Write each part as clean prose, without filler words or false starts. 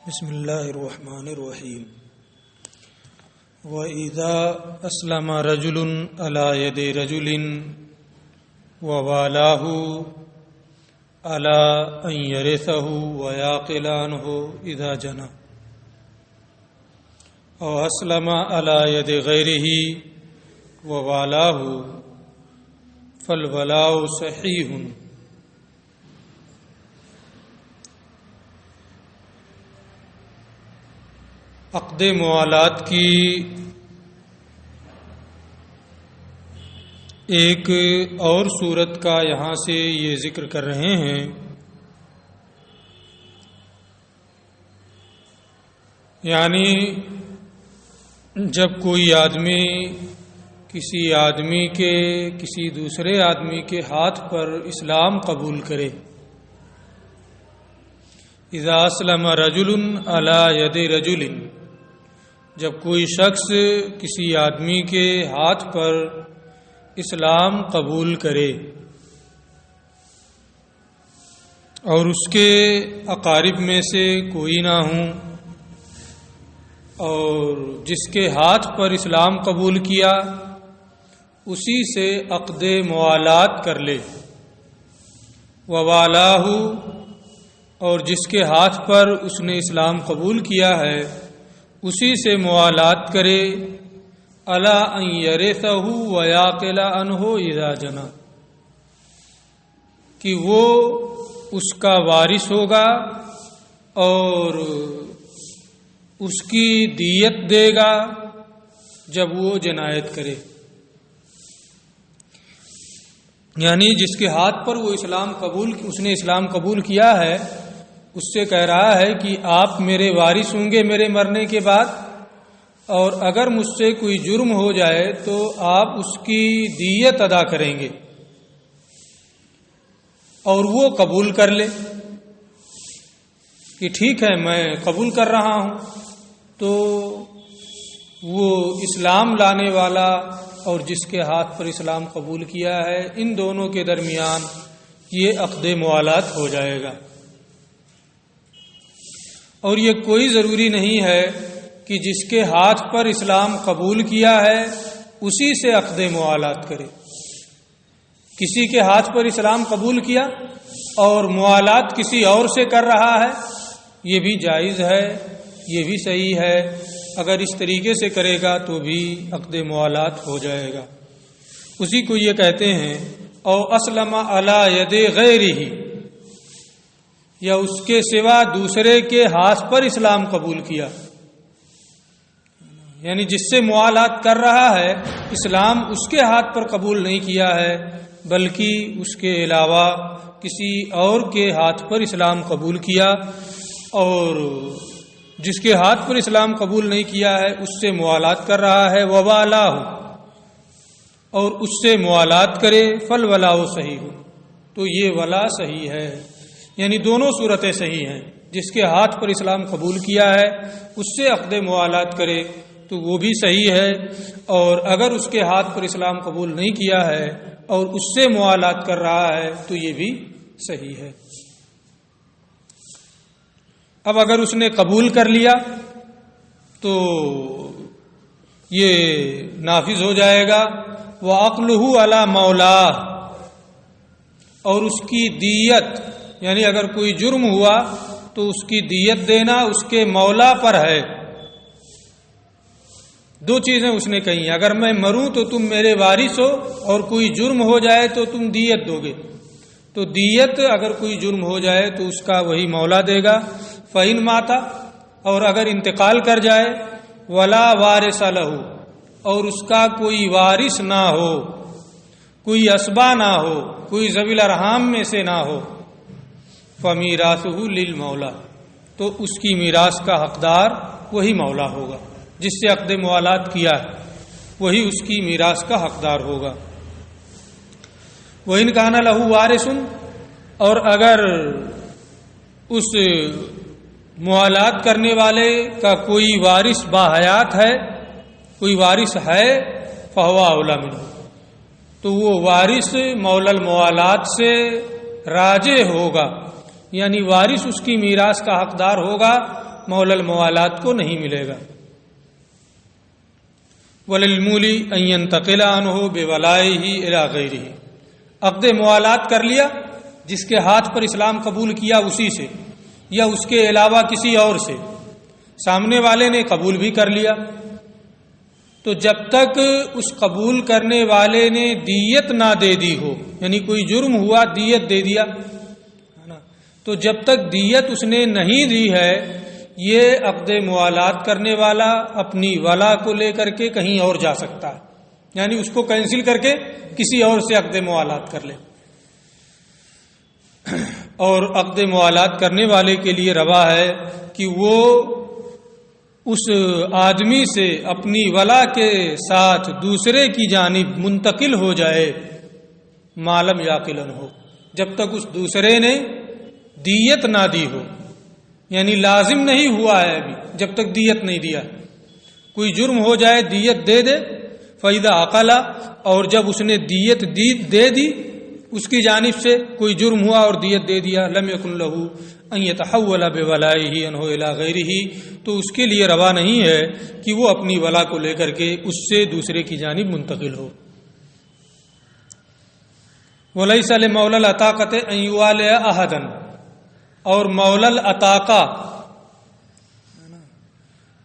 بسم اللہ الرحمن الرحیم وَإِذَا أَسْلَمَ رَجُلٌ عَلَى يَدِ رَجُلٍ وَوَالَاهُ عَلَى أَنْ يَرِثَهُ وَيَعْقِلَ عَنْهُ إِذَا جَنَى أَوْ أَسْلَمَ عَلَى يَدِ غَيْرِهِ وَوَالَاهُ فَالْوَلَاءُ صَحِيحٌ۔ عقد موالات کی ایک اور صورت کا یہاں سے یہ ذکر کر رہے ہیں۔ یعنی جب کوئی آدمی کسی آدمی کے کسی دوسرے آدمی کے ہاتھ پر اسلام قبول کرے، اذا اسلم رجل علی ید رجل، جب کوئی شخص کسی آدمی کے ہاتھ پر اسلام قبول کرے اور اس کے اقارب میں سے کوئی نہ ہوں، اور جس کے ہاتھ پر اسلام قبول کیا اسی سے عقد موالات کر لے، ووالاہ، اور جس کے ہاتھ پر اس نے اسلام قبول کیا ہے اسی سے موالات کرے، علی ان یرثہ ویعقل عنہ اذا جنی، کہ وہ اس کا وارث ہوگا اور اس کی دیت دے گا جب وہ جنایت کرے۔ یعنی جس کے ہاتھ پر وہ اس نے اسلام قبول کیا ہے اس سے کہہ رہا ہے کہ آپ میرے وارث ہوں گے میرے مرنے کے بعد، اور اگر مجھ سے کوئی جرم ہو جائے تو آپ اس کی دیت ادا کریں گے، اور وہ قبول کر لے کہ ٹھیک ہے میں قبول کر رہا ہوں، تو وہ اسلام لانے والا اور جس کے ہاتھ پر اسلام قبول کیا ہے ان دونوں کے درمیان یہ عقد موالات ہو جائے گا۔ اور یہ کوئی ضروری نہیں ہے کہ جس کے ہاتھ پر اسلام قبول کیا ہے اسی سے عقد موالات کرے۔ کسی کے ہاتھ پر اسلام قبول کیا اور موالات کسی اور سے کر رہا ہے، یہ بھی جائز ہے، یہ بھی صحیح ہے، اگر اس طریقے سے کرے گا تو بھی عقد موالات ہو جائے گا۔ اسی کو یہ کہتے ہیں او اسلم علی ید غیرہ، یا اس کے سوا دوسرے کے ہاتھ پر اسلام قبول کیا، یعنی جس سے موالات کر رہا ہے اسلام اس کے ہاتھ پر قبول نہیں کیا ہے بلکہ اس کے علاوہ کسی اور کے ہاتھ پر اسلام قبول کیا، اور جس کے ہاتھ پر اسلام قبول نہیں کیا ہے اس سے موالات کر رہا ہے، ووالہ، اور اس سے موالات کرے، فالولاء صحیح، تو یہ ولا صحیح ہے۔ یعنی دونوں صورتیں صحیح ہیں، جس کے ہاتھ پر اسلام قبول کیا ہے اس سے عقد موالات کرے تو وہ بھی صحیح ہے، اور اگر اس کے ہاتھ پر اسلام قبول نہیں کیا ہے اور اس سے موالات کر رہا ہے تو یہ بھی صحیح ہے۔ اب اگر اس نے قبول کر لیا تو یہ نافذ ہو جائے گا، وَعَقْلُهُ عَلَى مَوْلَاهُ، اور اس کی دیت، یعنی اگر کوئی جرم ہوا تو اس کی دیت دینا اس کے مولا پر ہے۔ دو چیزیں اس نے کہی، اگر میں مروں تو تم میرے وارث ہو، اور کوئی جرم ہو جائے تو تم دیت دو گے، تو دیت اگر کوئی جرم ہو جائے تو اس کا وہی مولا دے گا۔ فَإِن مَاتَ، اور اگر انتقال کر جائے، وَلَا وَارِثَ لَهُ، اور اس کا کوئی وارث نہ ہو، کوئی اسبا نہ ہو، کوئی ذوی الارحام میں سے نہ ہو، فَمِيرَاثُهُ لِلْمَوْلَى، تو اس کی میراث کا حقدار وہی مولا ہوگا، جس سے عقد موالات کیا ہے وہی اس کی میراث کا حقدار ہوگا۔ وَإِنْ كَانَ لَهُ وَارِثٌ، اور اگر اس موالات کرنے والے کا کوئی وارث باحیات ہے، کوئی وارث ہے، فَهُوَ أَوْلَىٰ مِنْهُ، تو وہ وارث مولا الموالات سے راجع ہوگا، یعنی وارث اس کی میراث کا حقدار ہوگا مولا الموالات کو نہیں ملے گا۔ وللمولی ان ينتقل عنه بولائه الى غیرہ، عقد موالات کر لیا جس کے ہاتھ پر اسلام قبول کیا اسی سے یا اس کے علاوہ کسی اور سے، سامنے والے نے قبول بھی کر لیا، تو جب تک اس قبول کرنے والے نے دیت نہ دے دی ہو، یعنی کوئی جرم ہوا دیت دے دیا، تو جب تک دیت اس نے نہیں دی ہے، یہ عقد موالات کرنے والا اپنی ولا کو لے کر کے کہیں اور جا سکتا ہے، یعنی اس کو کینسل کر کے کسی اور سے عقد موالات کر لے۔ اور عقد موالات کرنے والے کے لیے روا ہے کہ وہ اس آدمی سے اپنی ولا کے ساتھ دوسرے کی جانب منتقل ہو جائے، معلوم یاقلن ہو، جب تک اس دوسرے نے دیت نہ دی ہو، یعنی لازم نہیں ہوا ہے ابھی، جب تک دیت نہیں دیا۔ کوئی جرم ہو جائے دیت دے دے، فَإِذَا عَقَلَ، اور جب اس نے دیت دے دی اس کی جانب سے، کوئی جرم ہوا اور دیت دے دیا، لم یکن لہ ان یتحول بولائہ عنہ الی غیرہ، تو اس کے لیے روا نہیں ہے کہ وہ اپنی ولا کو لے کر کے اس سے دوسرے کی جانب منتقل ہو۔ ولیس لمولی العتاقۃ ان یوالی احدا، اور مولا العتاقہ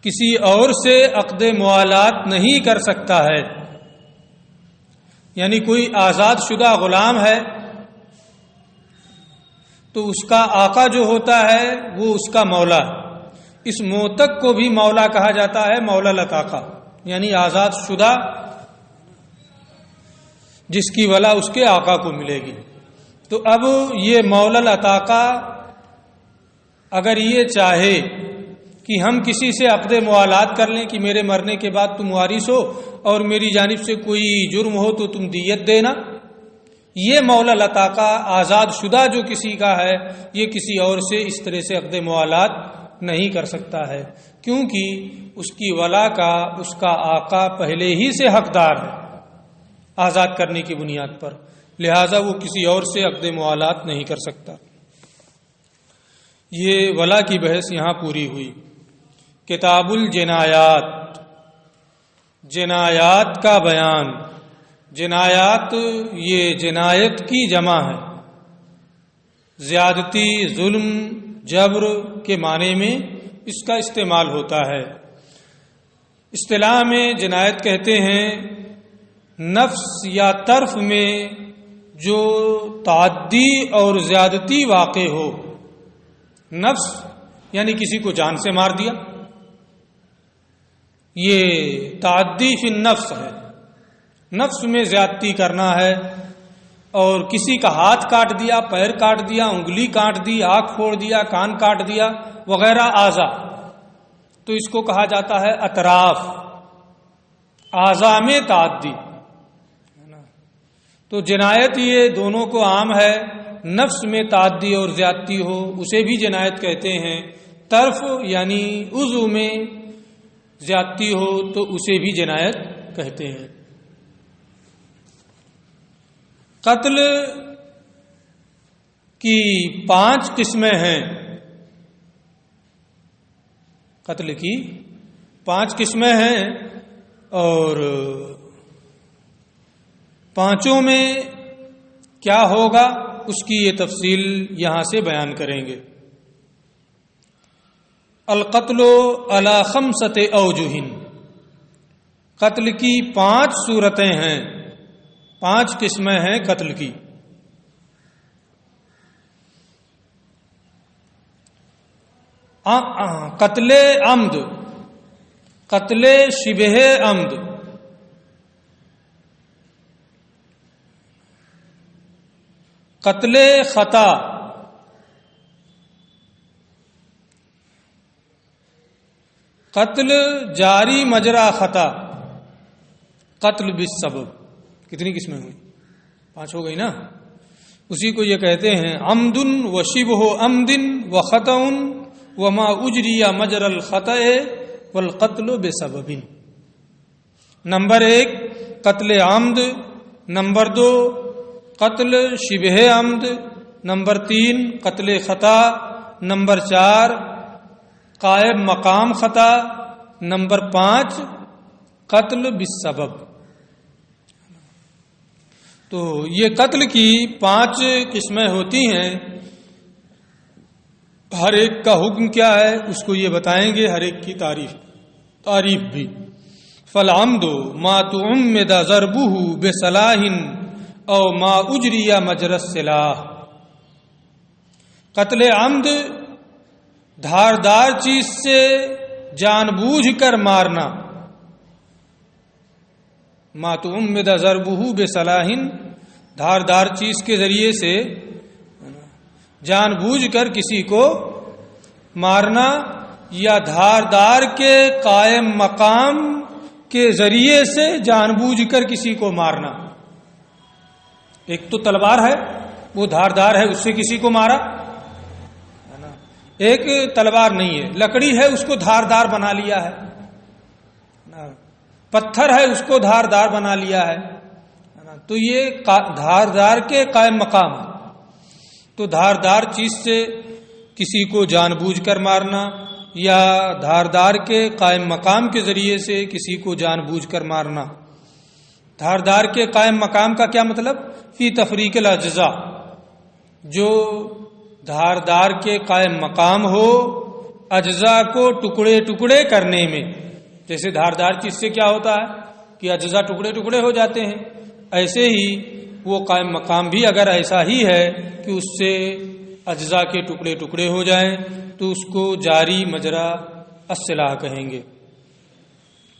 کسی اور سے عقد موالات نہیں کر سکتا ہے، یعنی کوئی آزاد شدہ غلام ہے تو اس کا آقا جو ہوتا ہے وہ اس کا مولا ہے، اس موتق کو بھی مولا کہا جاتا ہے، مولا العتاقہ، یعنی آزاد شدہ جس کی ولا اس کے آقا کو ملے گی۔ تو اب یہ مولا العتاقہ اگر یہ چاہے کہ ہم کسی سے عقد موالات کر لیں کہ میرے مرنے کے بعد تم وارث ہو اور میری جانب سے کوئی جرم ہو تو تم دیت دینا، یہ مولا العتاقہ آزاد شدہ جو کسی کا ہے یہ کسی اور سے اس طرح سے عقد موالات نہیں کر سکتا ہے، کیونکہ اس کی ولا کا اس کا آقا پہلے ہی سے حقدار ہے آزاد کرنے کی بنیاد پر، لہذا وہ کسی اور سے عقد موالات نہیں کر سکتا۔ یہ ولا کی بحث یہاں پوری ہوئی۔ کتاب الجنایات، جنایات کا بیان۔ جنایات یہ جنایت کی جمع ہے، زیادتی، ظلم، جبر کے معنی میں اس کا استعمال ہوتا ہے۔ اصطلاح میں جنایت کہتے ہیں نفس یا طرف میں جو تعدی اور زیادتی واقع ہو۔ نفس یعنی کسی کو جان سے مار دیا، یہ تعدی فی النفس ہے، نفس میں زیادتی کرنا ہے، اور کسی کا ہاتھ کاٹ دیا، پیر کاٹ دیا، انگلی کاٹ دی، آنکھ پھوڑ دیا، کان کاٹ دیا وغیرہ اعضاء، تو اس کو کہا جاتا ہے اطراف، اعضاء میں تعدی۔ تو جنایت یہ دونوں کو عام ہے، نفس میں تعدی اور زیادتی ہو اسے بھی جنایت کہتے ہیں، طرف یعنی عضو میں زیادتی ہو تو اسے بھی جنایت کہتے ہیں۔ قتل کی 5 قسمیں ہیں، قتل کی 5 قسمیں ہیں، اور 5 میں کیا ہوگا اس کی یہ تفصیل یہاں سے بیان کریں گے۔ القتل علی 5 اوجہ، قتل کی 5 صورتیں ہیں، 5 قسمیں ہیں قتل کی۔ قتل عمد، قتل شبہ عمد، قتل خطا، قتل جاری مجرا خطا، قتل بالسبب۔ کتنی قسمیں ہوئی؟ 5 ہو گئی نا۔ اسی کو یہ کہتے ہیں عمد و شبہ عمد و خطأ وما اجری مجرى الخطأ والقتل بسبب۔ نمبر 1 قتل عمد، نمبر 2 قتل شبہ عمد، نمبر 3 قتل خطا، نمبر 4 قائم مقام خطا، نمبر 5 قتل بالسبب۔ تو یہ قتل کی 5 قسمیں ہوتی ہیں، ہر ایک کا حکم کیا ہے اس کو یہ بتائیں گے، ہر ایک کی تعریف بھی۔ فالعمد ما تعمد ضربه بسلاح او ما اجری مجرى السلاح۔ قتل عمد دھاردار چیز سے جان بوجھ کر مارنا، ما تعمد ضربه بسلاح، دھاردار چیز کے ذریعے سے جان بوجھ کر کسی کو مارنا، یا دھاردار کے قائم مقام کے ذریعے سے جان بوجھ کر کسی کو مارنا۔ ایک تو تلوار ہے، وہ دھاردار ہے، اس سے کسی کو مارا، ایک تلوار نہیں ہے، لکڑی ہے، اس کو دھاردار بنا لیا ہے، پتھر ہے، اس کو دھاردار بنا لیا ہے، تو یہ دھاردار کے قائم مقام ہے۔ تو دھاردار چیز سے کسی کو جان بوجھ کر مارنا یا دھاردار کے قائم مقام کے ذریعے سے کسی کو جان بوجھ کر مارنا۔ دھاردار کے قائم مقام کا کیا مطلب؟ فی تفریق الاجزاء، جو دھاردار کے قائم مقام ہو اجزاء کو ٹکڑے ٹکڑے کرنے میں۔ جیسے دھاردار چیز سے کیا ہوتا ہے کہ اجزاء ٹکڑے ٹکڑے ہو جاتے ہیں، ایسے ہی وہ قائم مقام بھی اگر ایسا ہی ہے کہ اس سے اجزاء کے ٹکڑے ٹکڑے ہو جائیں تو اس کو جاری مجرا السلاح کہیں گے۔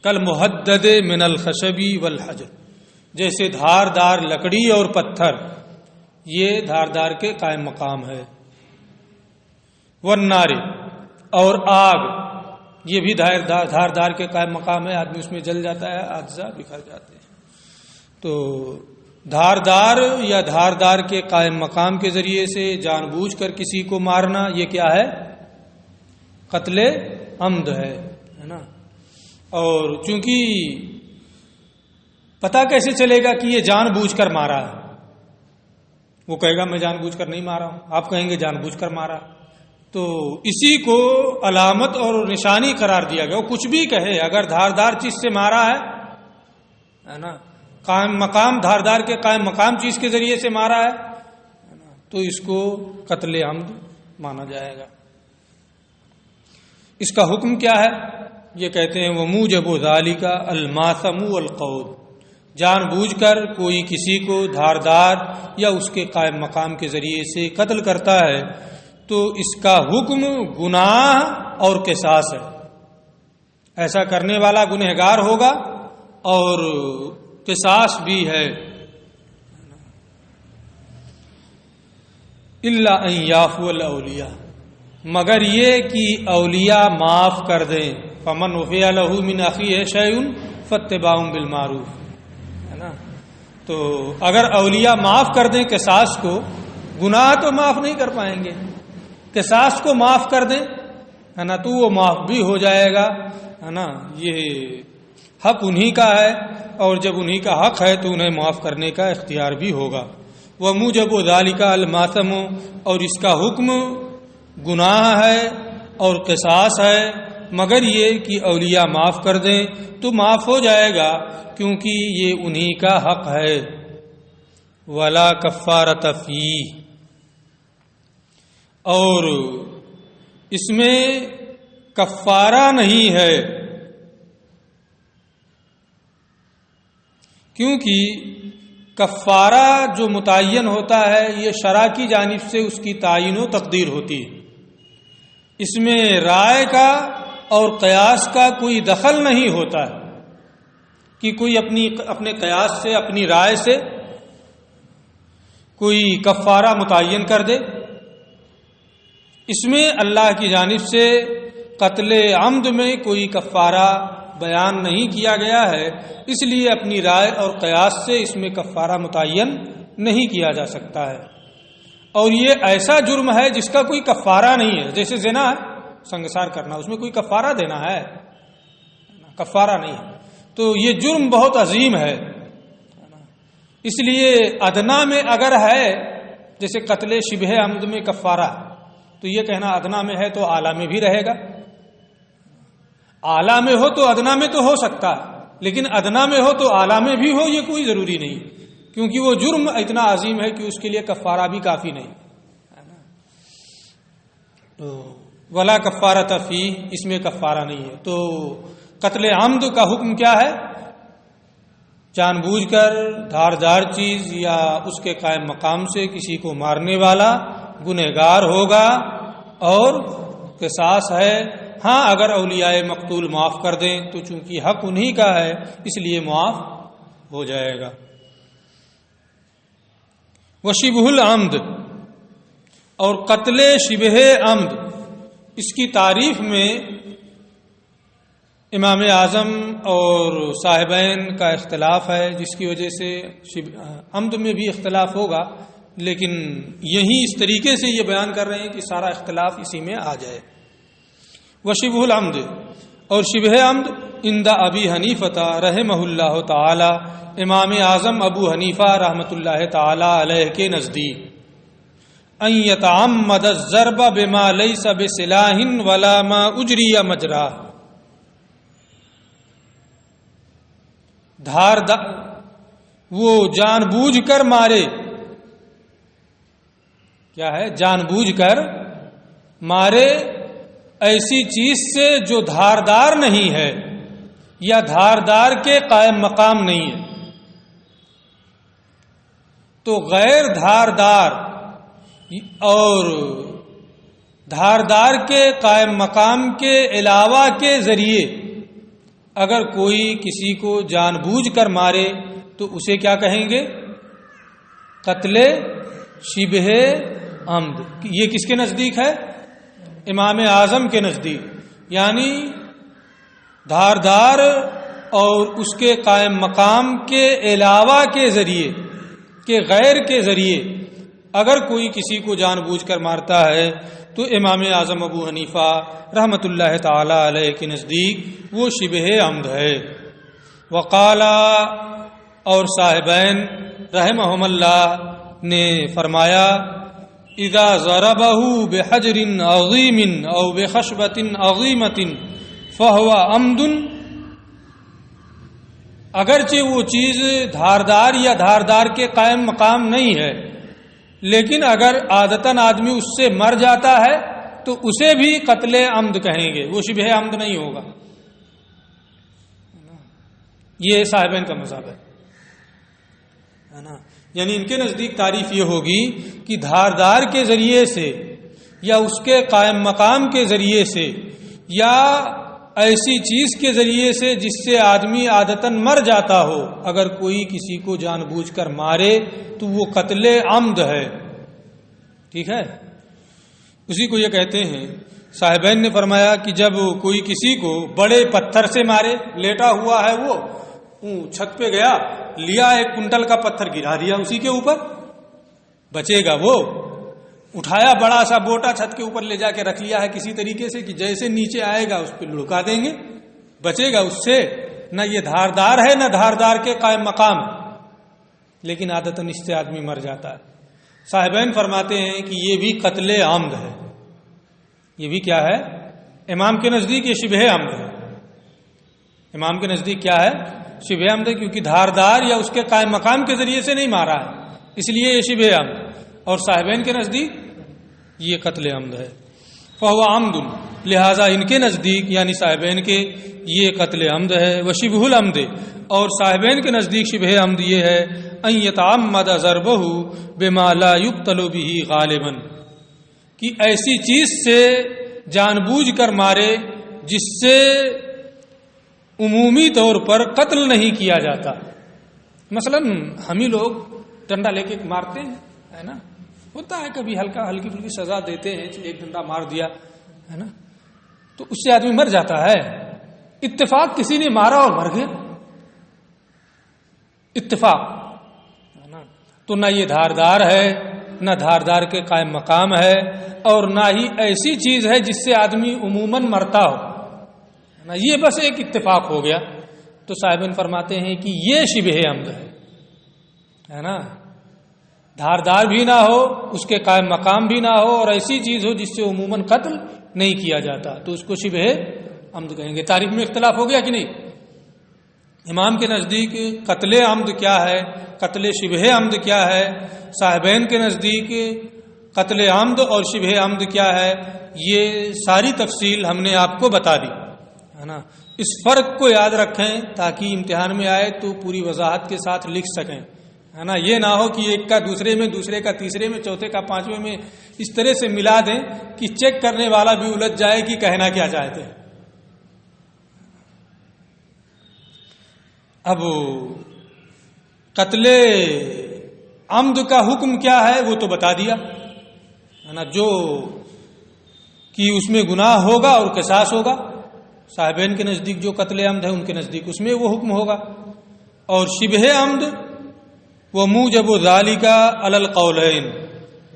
کل محدد من الخشب والحجر، جیسے دھاردار لکڑی اور پتھر، یہ دھاردار کے قائم مقام ہے۔ والنار، اور آگ، یہ بھی دھاردار کے قائم مقام ہے، آدمی اس میں جل جاتا ہے، اجزاء بکھر جاتے ہیں۔ تو دھاردار یا دھاردار کے قائم مقام کے ذریعے سے جان بوجھ کر کسی کو مارنا، یہ کیا ہے؟ قتل عمد ہے نا۔ اور چونکہ پتہ کیسے چلے گا کہ یہ جان بوجھ کر مارا ہے؟ وہ کہے گا میں جان بوجھ کر نہیں مارا ہوں، آپ کہیں گے جان بوجھ کر مارا، تو اسی کو علامت اور نشانی قرار دیا گیا۔ وہ کچھ بھی کہے، اگر دھاردار چیز سے مارا ہے نا، قائم مقام، دھاردار کے قائم مقام چیز کے ذریعے سے مارا ہے تو اس کو قتل عمد مانا جائے گا۔ اس کا حکم کیا ہے؟ یہ کہتے ہیں وموجب ذالک الماثم والقود، جان بوجھ کر کوئی کسی کو دھاردار یا اس کے قائم مقام کے ذریعے سے قتل کرتا ہے تو اس کا حکم گناہ اور قصاص ہے۔ ایسا کرنے والا گنہگار ہوگا اور قصاص بھی ہے۔ الا ان یعفو الاولیاء، مگر یہ کہ اولیاء معاف کر دیں۔ فمن عفی لہ من اخیہ شیء فاتباع بالمعروف، ہے نا۔ تو اگر اولیاء معاف کر دیں قصاص کو، گناہ تو معاف نہیں کر پائیں گے، قصاص کو معاف کر دیں، ہے نا، تو وہ معاف بھی ہو جائے گا، ہے نا۔ یہ حق انہی کا ہے، اور جب انہی کا حق ہے تو انہیں معاف کرنے کا اختیار بھی ہوگا۔ وموجب ذالک الماثم، اور اس کا حکم گناہ ہے اور قصاص ہے، مگر یہ کہ اولیاء معاف کر دیں تو معاف ہو جائے گا، کیونکہ یہ انہی کا حق ہے۔ ولا کفارۃ فیہ، اور اس میں کفارہ نہیں ہے، کیونکہ کفارہ جو متعین ہوتا ہے یہ شرع کی جانب سے اس کی تعین و تقدیر ہوتی ہے، اس میں رائے کا اور قیاس کا کوئی دخل نہیں ہوتا ہے کہ کوئی اپنے قیاس سے، اپنی رائے سے کوئی کفارہ متعین کر دے۔ اس میں اللہ کی جانب سے قتل عمد میں کوئی کفارہ بیان نہیں کیا گیا ہے، اس لیے اپنی رائے اور قیاس سے اس میں کفارہ متعین نہیں کیا جا سکتا ہے۔ اور یہ ایسا جرم ہے جس کا کوئی کفارہ نہیں ہے، جیسے زنا ہے، سنگسار کرنا، اس میں کوئی کفارہ دینا ہے؟ کفارہ نہیں ہے۔ تو یہ جرم بہت عظیم ہے، اس لیے ادنا میں اگر ہے، جیسے قتل شبہ عمد میں کفارہ، تو یہ کہنا ادنا میں ہے تو اعلیٰ میں بھی رہے گا، اعلیٰ میں ہو تو ادنا میں تو ہو سکتا ہے، لیکن ادنا میں ہو تو اعلیٰ میں بھی ہو، یہ کوئی ضروری نہیں، کیونکہ وہ جرم اتنا عظیم ہے کہ اس کے لیے کفارہ بھی کافی نہیں ہے نا۔ تو ولا کفارۃ فیہ، اس میں کفارہ نہیں ہے۔ تو قتل عمد کا حکم کیا ہے؟ جان بوجھ کر دھاردار چیز یا اس کے قائم مقام سے کسی کو مارنے والا گنہگار ہوگا اور قصاص ہے۔ ہاں اگر اولیاء مقتول معاف کر دیں تو چونکہ حق انہی کا ہے اس لیے معاف ہو جائے گا۔ وشبہ العمد، اور قتل شبہ عمد، اس کی تعریف میں امام اعظم اور صاحبین کا اختلاف ہے، جس کی وجہ سے عمد میں بھی اختلاف ہوگا، لیکن یہی اس طریقے سے یہ بیان کر رہے ہیں کہ سارا اختلاف اسی میں آ جائے۔ وشبہ العمد، اور شبہ عمد عند ابی حنیفہ رحمہ اللہ تعالی، امام اعظم ابو حنیفہ رحمۃ اللہ تعالی علیہ کے نزدیک، ان یتعمد الضرب بما لیس بسلاح ولا ما اجری مجرا، وہ جان بوجھ کر مارے، کیا ہے؟ جان بوجھ کر مارے ایسی چیز سے جو دھاردار نہیں ہے یا دھاردار کے قائم مقام نہیں ہے۔ تو غیر دھاردار اور دھاردار کے قائم مقام کے علاوہ کے ذریعے اگر کوئی کسی کو جان بوجھ کر مارے تو اسے کیا کہیں گے؟ قتل شبہ عمد۔ یہ کس کے نزدیک ہے؟ امام اعظم کے نزدیک، یعنی دھاردار اور اس کے قائم مقام کے علاوہ کے ذریعے کہ غیر کے ذریعے اگر کوئی کسی کو جان بوجھ کر مارتا ہے تو امام اعظم ابو حنیفہ رحمۃ اللہ تعالی علیہ کے نزدیک وہ شبہ عمد ہے۔ وقالا، اور صاحبین رحمہم اللہ نے فرمایا، اذا ضربہ بحجر عظیم او بخشبۃ عظیمۃ فہو عمد، اگرچہ وہ چیز دھاردار یا دھاردار کے قائم مقام نہیں ہے، لیکن اگر عادتاً آدمی اس سے مر جاتا ہے تو اسے بھی قتل عمد کہیں گے، وہ شبہ عمد نہیں ہوگا۔ یہ صاحبین کا مذہب ہے نا، یعنی ان کے نزدیک تعریف یہ ہوگی کہ دھاردار کے ذریعے سے یا اس کے قائم مقام کے ذریعے سے یا ایسی چیز کے ذریعے سے جس سے آدمی عادتاً مر جاتا ہو، اگر کوئی کسی کو جان بوجھ کر مارے تو وہ قتل عمد ہے۔ ٹھیک ہے، اسی کو یہ کہتے ہیں۔ صاحبین نے فرمایا کہ جب کوئی کسی کو بڑے پتھر سے مارے، لیٹا ہوا ہے وہ چھت پہ گیا، لیا ایک کنٹل کا پتھر گرا دیا اسی کے اوپر، بچے گا وہ؟ اٹھایا بڑا سا بوٹا چھت کے اوپر لے جا کے رکھ لیا ہے کسی طریقے سے کہ جیسے نیچے آئے گا اس پہ لڑکا دیں گے، بچے گا اس سے؟ نہ یہ دھاردار ہے نہ دھاردار کے قائم مقام، لیکن عادتاً اس سے آدمی مر جاتا ہے۔ صاحبین فرماتے ہیں کہ یہ بھی قتل عمد ہے۔ یہ بھی کیا ہے؟ امام کے نزدیک یہ شبہ عمد ہے۔ امام کے نزدیک کیا ہے؟ شبہ عمد ہے، کیونکہ دھاردار یا اس کے قائم مقام کے ذریعے سے نہیں مارا ہے، اس لیے یہ شبہ عمد۔ اور صاحبین کے نزدیک یہ قتل عمد ہے، فہو عمد، لہذا ان کے نزدیک یعنی صاحبین کے یہ قتل عمد ہے۔ وشبہ العمد، اور صاحبین کے نزدیک شبہ عمد یہ ہے ان یتعمد ضربہ بما لا یقتل بہ غالبا، کہ ایسی چیز سے جان بوجھ کر مارے جس سے عمومی طور پر قتل نہیں کیا جاتا۔ مثلا ہم ہی لوگ ڈنڈا لے کے مارتے ہیں، ہے نا، ہوتا ہے کبھی ہلکی پھلکی سزا دیتے ہیں، ایک ڈنڈا مار دیا ہے نا، تو اس سے آدمی مر جاتا ہے۔ اتفاق کسی نے مارا اور مر گیا، اتفاق ہے نا، تو نہ یہ دھاردار ہے نہ دھاردار کے قائم مقام ہے، اور نہ ہی ایسی چیز ہے جس سے آدمی عموماً مرتا ہو، یہ بس ایک اتفاق ہو گیا۔ تو صاحبین فرماتے ہیں کہ یہ شبہ عمد ہے نا، دھاردار بھی نہ ہو، اس کے قائم مقام بھی نہ ہو، اور ایسی چیز ہو جس سے عموماً قتل نہیں کیا جاتا، تو اس کو شبہ عمد کہیں گے. تعریف میں اختلاف ہو گیا کہ نہیں؟ امام کے نزدیک قتل عمد کیا ہے، قتل شبہ عمد کیا ہے، صاحبین کے نزدیک قتل عمد اور شبہ عمد کیا ہے، یہ ساری تفصیل ہم نے آپ کو بتا دی ہے نا. اس فرق کو یاد رکھیں تاکہ امتحان میں آئے تو پوری وضاحت کے ساتھ لکھ سکیں ہے نا. یہ نہ ہو کہ ایک کا دوسرے میں، دوسرے کا تیسرے میں، چوتھے کا پانچویں میں اس طرح سے ملا دیں کہ چیک کرنے والا بھی الجھ جائے کہ کہنا کیا چاہتے ہیں. اب قتل عمد کا حکم کیا ہے وہ تو بتا دیا ہے نا، جو کہ اس میں گناہ ہوگا اور قصاص ہوگا. صاحبین کے نزدیک جو قتل عمد ہے ان کے نزدیک اس میں وہ حکم ہوگا. اور شبہ عمد وہ موجب ذالک علی القولین،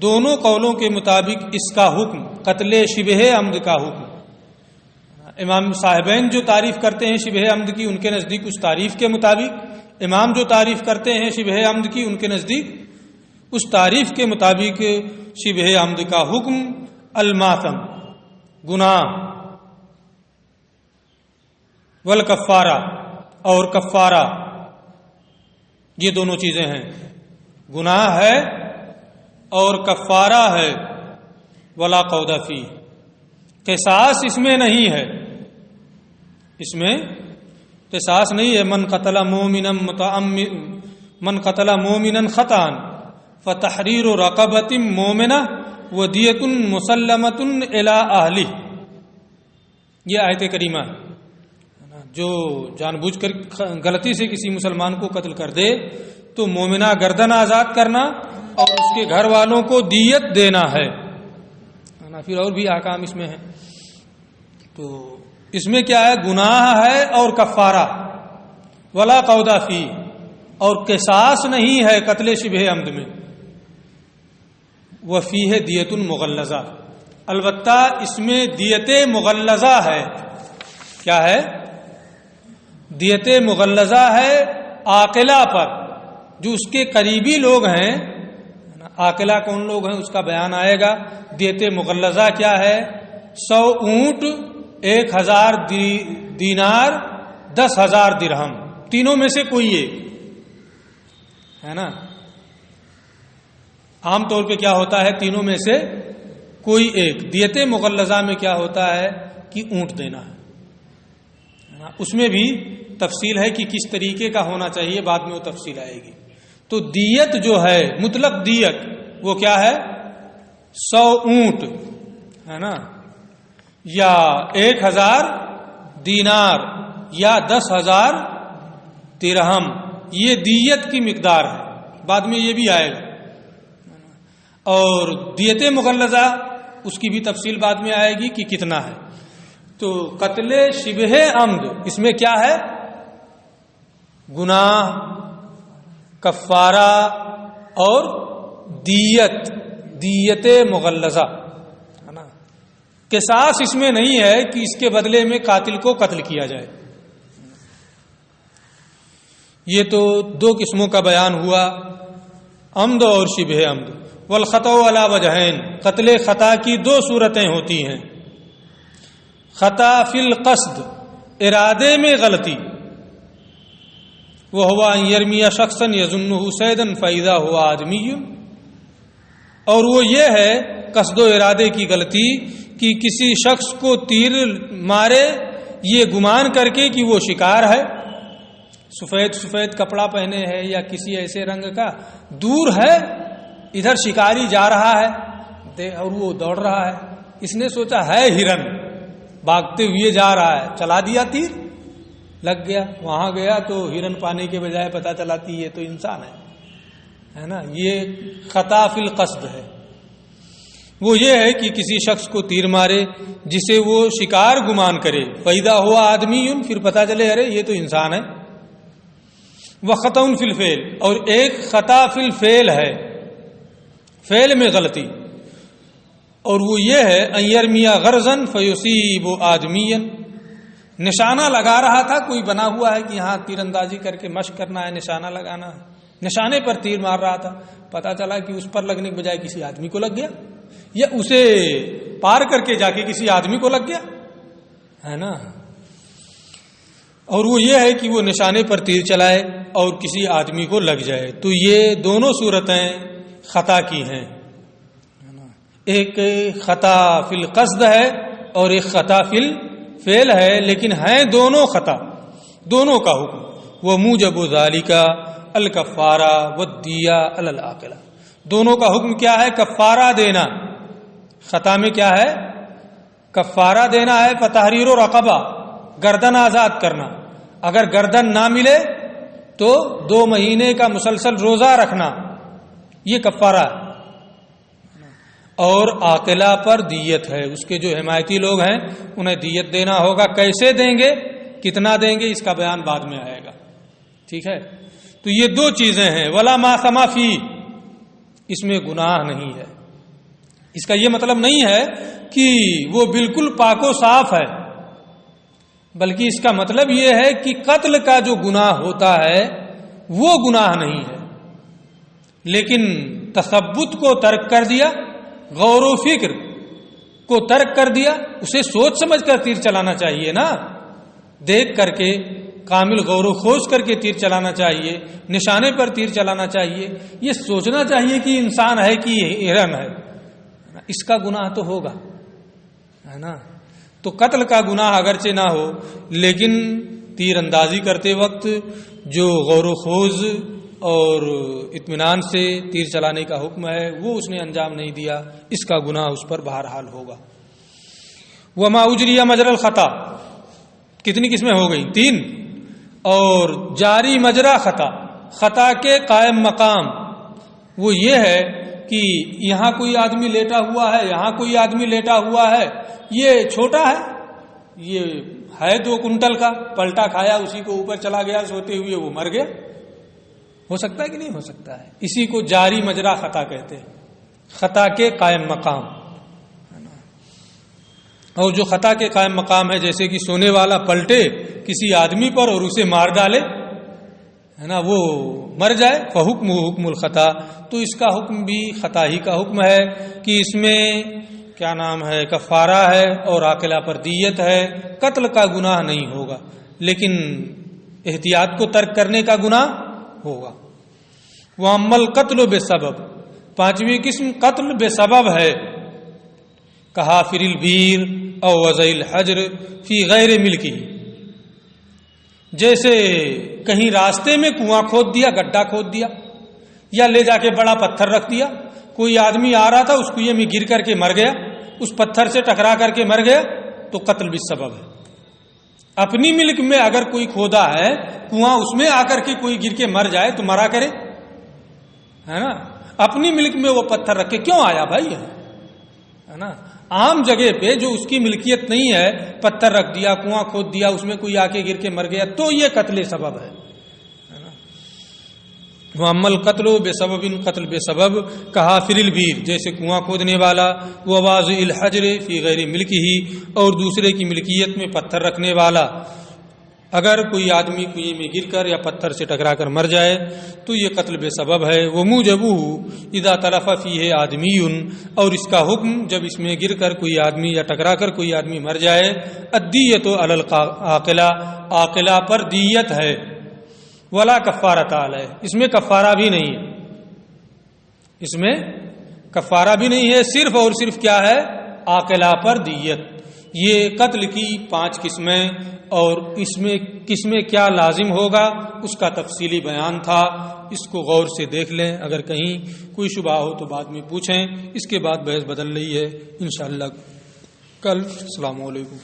دونوں قولوں کے مطابق اس کا حکم، قتل شبہ عمد کا حکم. امام صاحبین جو تعریف کرتے ہیں شبہ عمد کی، ان کے نزدیک اس تعریف کے مطابق، امام جو تعریف کرتے ہیں شبہ عمد کی، ان کے نزدیک اس تعریف کے مطابق شبہ عمد کا حکم الماثم، گناہ، والکفارہ، اور کفارہ، یہ دونوں چیزیں ہیں. گناہ ہے اور کفارہ ہے. ولا قود فی، قصاص اس میں نہیں ہے، اس میں قصاص نہیں ہے. من قتل مومنا خطأ فتحریر رقبۃ مومنہ ودیۃ مسلمۃ الی اہلہ، یہ آیت کریمہ ہے. جو جان بوجھ کر غلطی سے کسی مسلمان کو قتل کر دے تو مومنہ گردن آزاد کرنا اور اس کے گھر والوں کو دیت دینا ہے. پھر اور بھی احکام اس میں ہیں. تو اس میں کیا ہے؟ گناہ ہے اور کفارہ. ولا قود فی، اور قصاص نہیں ہے قتل شبہ عمد میں. وفیہ دیت مغلظہ، البتہ اس میں دیت مغلظہ ہے. کیا ہے؟ دیت مغلظہ ہے عاقلہ پر، جو اس کے قریبی لوگ ہیں. عاقلہ کون لوگ ہیں اس کا بیان آئے گا. دیت مغلظہ کیا ہے؟ 100 اونٹ، 1000 دینار، 10,000 درہم، تینوں میں سے کوئی ایک ہے نا. عام طور پہ کیا ہوتا ہے؟ تینوں میں سے کوئی ایک. دیت مغلظہ میں کیا ہوتا ہے کہ اونٹ دینا ہے. اس میں بھی تفصیل ہے کہ کس طریقے کا ہونا چاہیے، بعد میں وہ تفصیل آئے گی. تو دیت جو ہے، مطلق دیت، وہ کیا ہے؟ 100 اونٹ ہے نا، یا 1000 دینار، یا 10,000 درہم، یہ دیت کی مقدار ہے. بعد میں یہ بھی آئے گا. اور دیت مغلظہ اس کی بھی تفصیل بعد میں آئے گی کہ کتنا ہے. تو قتل شبہ عمد اس میں کیا ہے؟ گناہ، کفارہ اور دیت مغلظہ ہے نا. قصاص اس میں نہیں ہے کہ اس کے بدلے میں قاتل کو قتل کیا جائے. یہ تو 2 قسموں کا بیان ہوا، عمد اور شبہ عمد. والخطأ علی وجہین، قتل خطا کی 2 صورتیں ہوتی ہیں. خطا فی القصد، ارادے میں غلطی، وہ ہوا ان یرمی شخصا یظنہ صیدا فاذا ہوا آدمی، اور وہ یہ ہے قصد و ارادے کی غلطی کہ کسی شخص کو تیر مارے یہ گمان کر کے کہ وہ شکار ہے. سفید کپڑا پہنے ہے یا کسی ایسے رنگ کا، دور ہے، ادھر شکاری جا رہا ہے اور وہ دوڑ رہا ہے. اس نے سوچا ہے ہرن، بھاگتے ہوئے جا رہا ہے، چلا دیا تیر، لگ گیا. وہاں گیا تو ہرن پانے کے بجائے پتہ چلاتی یہ تو انسان ہے نا. یہ خطا فی القصد ہے. وہ یہ ہے کہ کسی شخص کو تیر مارے جسے وہ شکار گمان کرے، پیدا ہوا آدمی، پھر پتہ چلے ارے یہ تو انسان ہے. وخطا فی الفعل، اور ایک خطا فی الفعل ہے، فعل میں غلطی، اور وہ یہ ہے ان یرمی غرضا فیصیب آدمیا، نشانہ لگا رہا تھا، کوئی بنا ہوا ہے کہ یہاں تیر اندازی کر کے مشق کرنا ہے، نشانہ لگانا ہے، نشانے پر تیر مار رہا تھا، پتہ چلا کہ اس پر لگنے کے بجائے کسی آدمی کو لگ گیا، یا اسے پار کر کے جا کے کسی آدمی کو لگ گیا ہے نا. اور وہ یہ ہے کہ وہ نشانے پر تیر چلائے اور کسی آدمی کو لگ جائے. تو یہ دونوں صورتیں خطا کی ہیں. ایک خطا فی القصد ہے اور ایک خطا فی الفعل ہے، لیکن ہیں دونوں خطا. دونوں کا حکم وہ موجب ذالک الکفارہ والدیہ علی العاقلہ. دونوں کا حکم کیا ہے؟ کفارہ دینا. خطا میں کیا ہے؟ کفارہ دینا ہے. فتحریر رقبہ، گردن آزاد کرنا. اگر گردن نہ ملے تو 2 مہینے کا مسلسل روزہ رکھنا، یہ کفارہ ہے. اور عاقلہ پر دیت ہے. اس کے جو حمایتی لوگ ہیں انہیں دیت دینا ہوگا. کیسے دیں گے، کتنا دیں گے، اس کا بیان بعد میں آئے گا. ٹھیک ہے. تو یہ 2 چیزیں ہیں. ولا ما ثم فی، اس میں گناہ نہیں ہے. اس کا یہ مطلب نہیں ہے کہ وہ بالکل پاک و صاف ہے، بلکہ اس کا مطلب یہ ہے کہ قتل کا جو گناہ ہوتا ہے وہ گناہ نہیں ہے، لیکن تثبت کو ترک کر دیا، غور و فکر کو ترک کر دیا. اسے سوچ سمجھ کر تیر چلانا چاہیے نا، دیکھ کر کے کامل غور و خوض کر کے تیر چلانا چاہیے، نشانے پر تیر چلانا چاہیے. یہ سوچنا چاہیے کہ انسان ہے کہ ہرن ہے. اس کا گناہ تو ہوگا، ہے نا. تو قتل کا گناہ اگرچہ نہ ہو، لیکن تیر اندازی کرتے وقت جو غور و خوض اور اطمینان سے تیر چلانے کا حکم ہے وہ اس نے انجام نہیں دیا، اس کا گناہ اس پر بہرحال ہوگا. وما اجری مجرى الخطا، کتنی قسمیں ہو گئی؟ 3. اور جاری مجرا خطا، خطا کے قائم مقام وہ یہ ہے کہ یہاں کوئی آدمی لیٹا ہوا ہے، یہاں کوئی آدمی لیٹا ہوا ہے. یہ چھوٹا ہے، یہ ہے 2 کنٹل کا، پلٹا کھایا، اسی کو اوپر چلا گیا سوتے ہوئے، وہ مر گیا. ہو سکتا ہے کہ نہیں ہو سکتا ہے؟ اسی کو جاری مجرا خطا کہتے ہیں، خطا کے قائم مقام. اور جو خطا کے قائم مقام ہے، جیسے کہ سونے والا پلٹے کسی آدمی پر اور اسے مار ڈالے، ہے نا، وہ مر جائے، فحکم حکم الخطا. تو اس کا حکم بھی خطا ہی کا حکم ہے کہ اس میں کیا نام ہے، کفارہ ہے اور عاقلہ پر دیت ہے. قتل کا گناہ نہیں ہوگا، لیکن احتیاط کو ترک کرنے کا گناہ ہوگا. وَأَمَّا الْقَتْلُ بِسَبَبٍ، 5ویں قسم قتل بے سبب ہے. کہا فِرِ الْبِيرِ او وضع الحجر فی غیر ملکی، جیسے کہیں راستے میں کنواں کھود دیا، گڈھا کھود دیا، یا لے جا کے بڑا پتھر رکھ دیا. کوئی آدمی آ رہا تھا، اس کنویں میں گر کر کے مر گیا، اس پتھر سے ٹکرا کر کے مر گیا، تو قتل بھی سبب ہے. اپنی ملک میں اگر کوئی کھودا ہے کنواں، اس میں آ کر کے کوئی گر کے مر جائے تو مرا کرے، ہے نا. اپنی ملک میں وہ پتھر رکھ کے کیوں آیا بھائی، ہے نا. عام جگہ پہ جو اس کی ملکیت نہیں ہے، پتھر رکھ دیا، کنواں کھود دیا، اس میں کوئی آ کے گر کے مر گیا، تو یہ قتل سبب ہے. وَأَمَّا الْقَتْلُ بِسَبَبٍ، قتل بے سبب. کہا فِرِ الْبِيرِ، جیسے کنواں کھودنے والا، وَوَاضِعِ الْحَجْرِ فِي غَيْرِ مِلْكِهِ، اور دوسرے کی ملکیت میں پتھر رکھنے والا. اگر کوئی آدمی کنویں میں گر کر یا پتھر سے ٹکرا کر مر جائے تو یہ قتل بے سبب ہے. وَمُوجَبُهُ إِذَا تَلَفَ فِيهِ آدْمِيٌّ، اور اس کا حکم جب اس میں گر کر کوئی آدمی یا ٹکرا کر کوئی آدمی مر جائے، الدِّيَّةُ عَلَى الْعَاقِلَةِ، عاقلہ پر دیت ہے. ولا کفارۃ علیہ، اس میں کفارہ بھی نہیں ہے، اس میں کفارہ بھی نہیں ہے، صرف اور صرف کیا ہے، عاقلہ پر دیت. یہ قتل کی 5 قسمیں، اور اس میں کس میں کیا لازم ہوگا اس کا تفصیلی بیان تھا. اس کو غور سے دیکھ لیں، اگر کہیں کوئی شبہ ہو تو بعد میں پوچھیں. اس کے بعد بحث بدل رہی ہے انشاءاللہ کل. السلام علیکم.